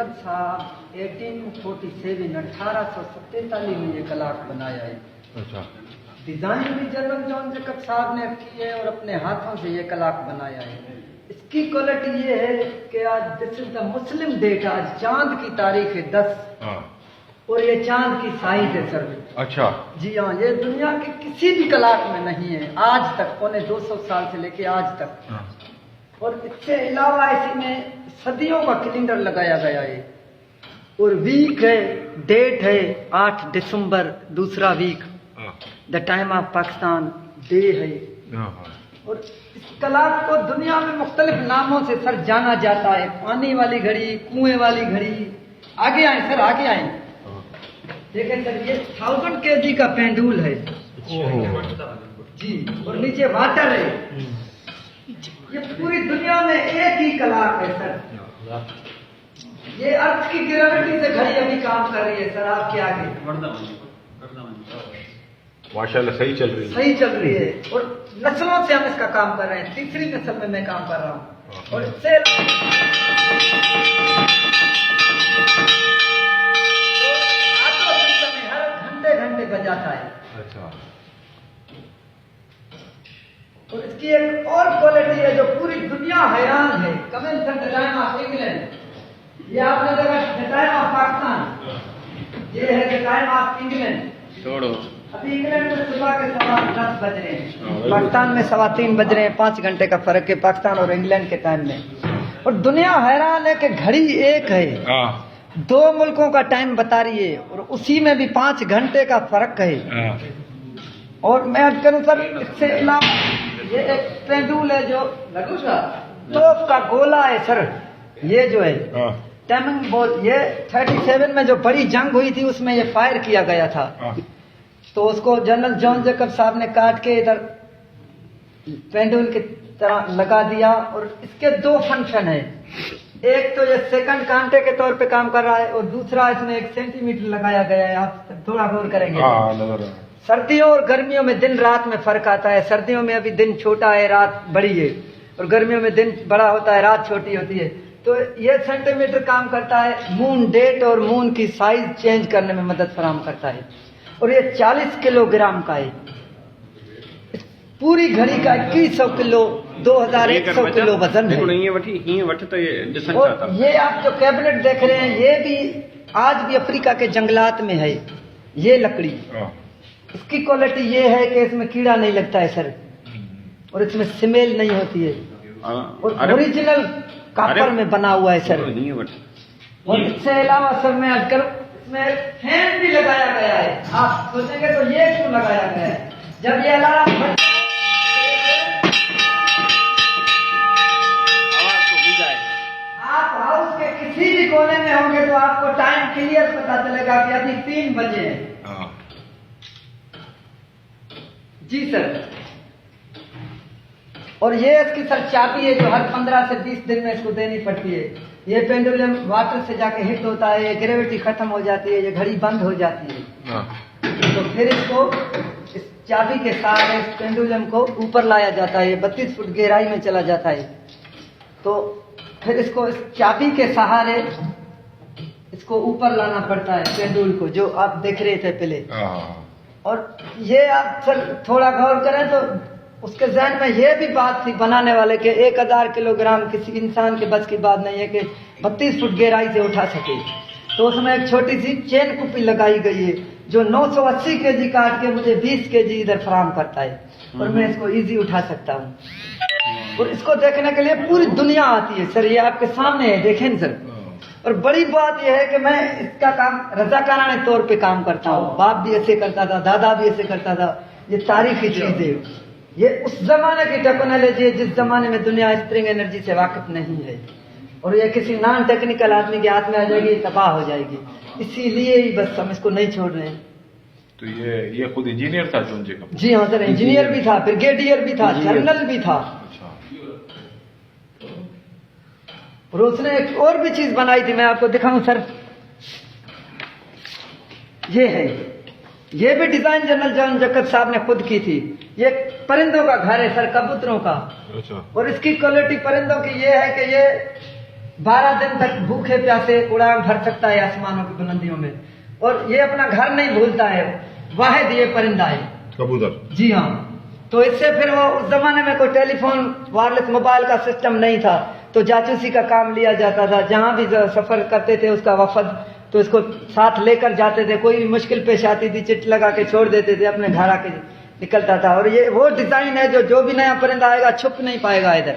जकब साहब 1847 में ये कलाक बनाया है। अच्छा। डिजाइन भी जनरल जॉन जकब साहब ने की है और अपने हाथों से ये कलाक बनाया है। इसकी क्वालिटी ये है कि आज this is the Muslim date, आज चांद की तारीख है 10 और ये चांद की साइज है सर। अच्छा। जी हाँ, ये दुनिया के किसी भी कलाक में नहीं है आज तक, पौने 200 साल से लेके आज तक। और इसके अलावा इसी में सदियों का कैलेंडर लगाया गया है और वीक है, डेट है 8 दिसंबर, दूसरा week, the time of Pakistan day है। और इस कलाक को दुनिया में मुख्तलिफ नामों से सर जाना जाता है, पानी वाली घड़ी, कुएं वाली घड़ी। आगे आए सर, आगे आए। देखिए सर, ये 1000 kg का पेंडुल है जी, और नीचे वाटर है। ये पूरी दुनिया में एक ही कलाक है सर। ये अर्थ की ग्रेविटी से घड़ी अभी काम कर रही है सर आपके आगे। माशाल्लाह सही चल रही है, सही चल रही है। और नस्लों से हम इसका काम कर रहे हैं, तीसरी नस्ल में मैं काम कर रहा हूँ। और इससे हर घंटे घंटे बजाता है। अच्छा। और इसकी एक और क्वालिटी है जो पूरी दुनिया हैरान है। Comment the time of England, ये आपने देखा द टाइम ऑफ पाकिस्तान, ये है द टाइम ऑफ इंग्लैंड। छोड़ो, अभी इंग्लैंड में सुबह के 10:15 बज रहे हैं, पाकिस्तान में 3:15 बज रहे हैं। 5 घंटे का फर्क है पाकिस्तान और इंग्लैंड के टाइम में। और दुनिया हैरान है कि घड़ी एक है, 2 मुल्कों का टाइम बता रही है और उसी में भी 5 घंटे का फर्क है। और मैं अर्ज करूं सर, इससे अलावा ये एक पेंडुल है जो तोप का गोला है सर। ये जो है टाइमिंग बॉल, ये 37 में जो बड़ी जंग हुई थी उसमें ये फायर किया गया था। तो उसको जनरल जॉन जैकब साहब ने काट के इधर पेंडुल की तरह लगा दिया। और इसके 2 फंक्शन है, एक तो ये सेकंड कांटे के तौर पे काम कर रहा है और दूसरा इसमें 1 सेंटीमीटर लगाया गया है। आप थोड़ा गौर करेंगे। सर्दियों और गर्मियों में दिन रात में फर्क आता है। सर्दियों में अभी दिन छोटा है, रात बड़ी है, और गर्मियों में दिन बड़ा होता है, रात छोटी होती है। तो ये सेंटीमीटर काम करता है, मून डेट और मून की साइज चेंज करने में मदद फराहम करता है। और ये 40 किलोग्राम का है। पूरी घड़ी का 2100 किलो, 2100 किलो वजन है। और ये आप जो कैबिनेट देख रहे हैं, ये भी आज भी अफ्रीका के जंगलात में है। ये लकड़ी, इसकी क्वालिटी ये है कि इसमें कीड़ा नहीं लगता है सर, और इसमें स्मेल नहीं होती है, और ओरिजिनल कॉपर में बना हुआ है सर। और इससे अलावा सर मैं आजकल इसमें फैन भी लगाया गया है। आप सोचेंगे तो ये क्यों लगाया गया है? जब ये अलार्म आप हाउस के किसी भी कोने में होंगे तो आपको टाइम क्लियर पता चलेगा कि अभी 3 बजे है। जी सर। और ये इसकी सर चाबी है जो हर 15 से 20 दिन में इसको देनी पड़ती है। ये पेंडुलम वाटर से जाके हिट होता है, ये ग्रेविटी खत्म हो जाती है, ये घड़ी बंद हो जाती है। तो फिर इसको इस चाबी के सहारे इस पेंडुलम को ऊपर लाया जाता है। ये 32 फुट गहराई में चला जाता है। तो फिर इसको इस चाबी के सहारे इसको ऊपर लाना पड़ता है पेंडुल को, जो आप देख रहे थे पहले। और ये आप सर थोड़ा गौर करें तो उसके जहन में ये भी बात थी बनाने वाले के 1000 किलोग्राम किसी इंसान के बस की बात नहीं है कि 32 फुट गहराई से उठा सके। तो उसमें एक छोटी सी चेन कुपी लगाई गई है जो 980 kg काट के मुझे 20 kg इधर फराहम करता है, और मैं इसको इजी उठा सकता हूँ। और इसको देखने के लिए पूरी दुनिया आती है सर। ये आपके सामने है, देखें सर। और बड़ी बात यह है कि मैं इसका काम रजाकाराने तौर पे काम करता हूँ। बाप भी ऐसे करता था, दादा भी ऐसे करता था। ये तारीखी चीज है, ये उस जमाने की टेक्नोलॉजी है जिस जमाने में दुनिया स्प्रिंग एनर्जी से वाकिफ नहीं है। और ये किसी नॉन टेक्निकल आदमी के हाथ में आ जाएगी, तबाह हो जाएगी। इसीलिए ही बस हम इसको नहीं छोड़ रहे हैं। तो ये खुद इंजीनियर था जॉन जैकब? जी हाँ सर, इंजीनियर भी था, ब्रिगेडियर भी था, जनरल भी था। और उसने एक और भी चीज बनाई थी, मैं आपको दिखाऊं सर। ये है, ये भी डिजाइन जनरल जॉन जैकब साहब ने खुद की थी। ये परिंदों का घर है सर, कबूतरों का। अच्छा। और इसकी क्वालिटी परिंदों की ये है कि ये 12 दिन तक भूखे प्यासे उड़ान भर सकता है आसमानों की बुलंदियों में, और ये अपना घर नहीं भूलता है, वाहिद ये परिंदा है कबूतर। जी हाँ। तो इससे फिर वो उस जमाने में कोई टेलीफोन वायरलेस मोबाइल का सिस्टम नहीं था, तो जासूसी का काम लिया जाता था। जहां भी सफर करते थे उसका वफद, तो इसको साथ लेकर जाते थे। कोई भी मुश्किल पेश आती थी, चिट्ठी लगा के छोड़ देते थे, अपने घर आके निकलता था। और ये वो डिजाइन है जो भी नया परिंदा आएगा छुप नहीं पाएगा इधर।